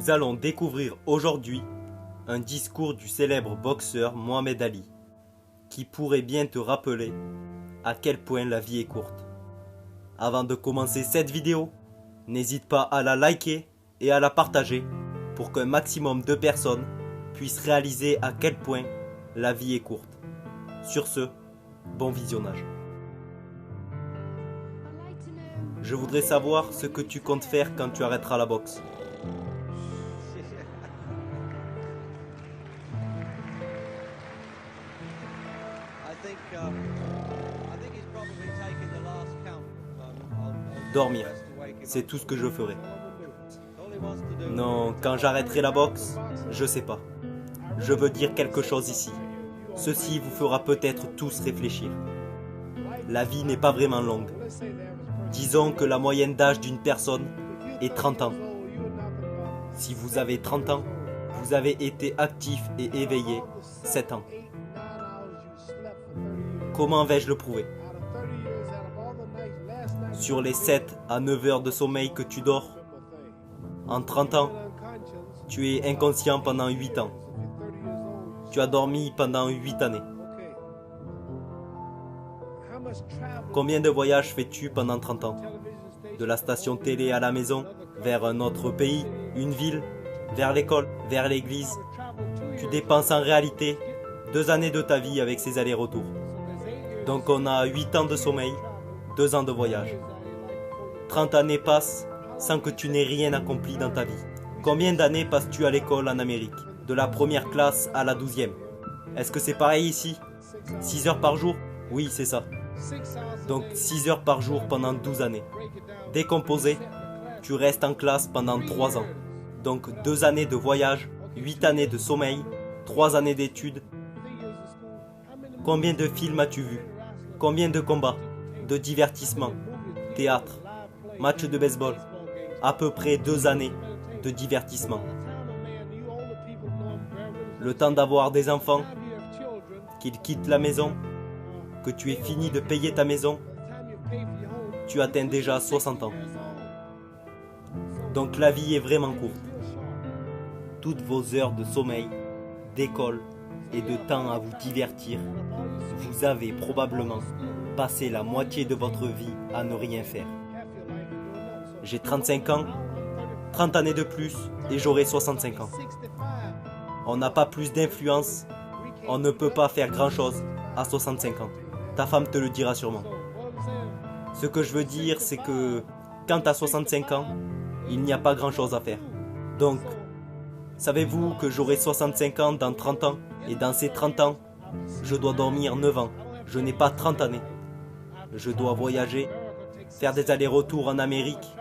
Nous allons découvrir aujourd'hui un discours du célèbre boxeur Mohamed Ali, qui pourrait bien te rappeler à quel point la vie est courte. Avant de commencer cette vidéo, n'hésite pas à la liker et à la partager pour qu'un maximum de personnes puissent réaliser à quel point la vie est courte. Sur ce, bon visionnage. Je voudrais savoir ce que tu comptes faire quand tu arrêteras la boxe. Dormir, c'est tout ce que je ferai. Non, quand j'arrêterai la boxe, je sais pas. Je veux dire quelque chose ici. Ceci vous fera peut-être tous réfléchir. La vie n'est pas vraiment longue. Disons que la moyenne d'âge d'une personne est 30 ans. Si vous avez 30 ans, vous avez été actif et éveillé 7 ans. Comment vais-je le prouver? Sur les 7 à 9 heures de sommeil que tu dors, en 30 ans, tu es inconscient pendant 8 ans. Tu as dormi pendant 8 années. Combien de voyages fais-tu pendant 30 ans? De la station télé à la maison, vers un autre pays, une ville, vers l'école, vers l'église. Tu dépenses en réalité 2 années de ta vie avec ces allers-retours. Donc on a 8 ans de sommeil, 2 ans de voyage. 30 années passent sans que tu n'aies rien accompli dans ta vie. Combien d'années passes-tu à l'école en Amérique? De la première classe à la 12e. Est-ce que c'est pareil ici? 6 heures par jour? Oui, c'est ça. Donc 6 heures par jour pendant 12 années. Décomposé, tu restes en classe pendant 3 ans. Donc 2 années de voyage, 8 années de sommeil, 3 années d'études. Combien de films as-tu vu? Combien de combats? De divertissements? Théâtre? Match de baseball? À peu près 2 années de divertissement. Le temps d'avoir des enfants, qu'ils quittent la maison, que tu aies fini de payer ta maison, tu atteins déjà 60 ans. Donc la vie est vraiment courte. Toutes vos heures de sommeil, d'école et de temps à vous divertir, vous avez probablement passé la moitié de votre vie à ne rien faire. J'ai 35 ans, 30 années de plus et j'aurai 65 ans. On n'a pas plus d'influence, on ne peut pas faire grand chose à 65 ans. Ta femme te le dira sûrement. Ce que je veux dire, c'est que quand tu as 65 ans, il n'y a pas grand chose à faire. Donc, savez-vous que j'aurai 65 ans dans 30 ans? Et dans ces 30 ans, je dois dormir 9 ans. Je n'ai pas 30 années. Je dois voyager, faire des allers-retours en Amérique.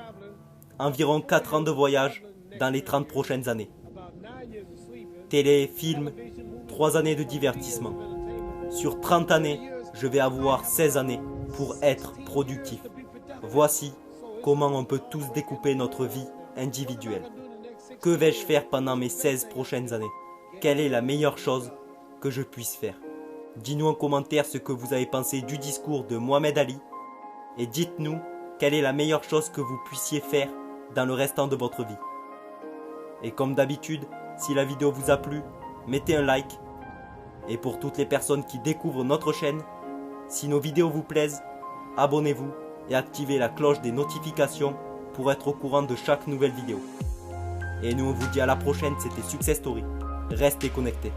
Environ 4 ans de voyage dans les 30 prochaines années. Télé, film, 3 années de divertissement. Sur 30 années, je vais avoir 16 années pour être productif. Voici comment on peut tous découper notre vie individuelle. Que vais-je faire pendant mes 16 prochaines années? Quelle est la meilleure chose que je puisse faire? Dis-nous en commentaire ce que vous avez pensé du discours de Mohamed Ali. Et dites-nous quelle est la meilleure chose que vous puissiez faire dans le restant de votre vie. Et comme d'habitude, si la vidéo vous a plu, mettez un like. Et pour toutes les personnes qui découvrent notre chaîne, si nos vidéos vous plaisent, abonnez-vous et activez la cloche des notifications pour être au courant de chaque nouvelle vidéo. Et nous on vous dit à la prochaine, c'était Success Story. Restez connectés.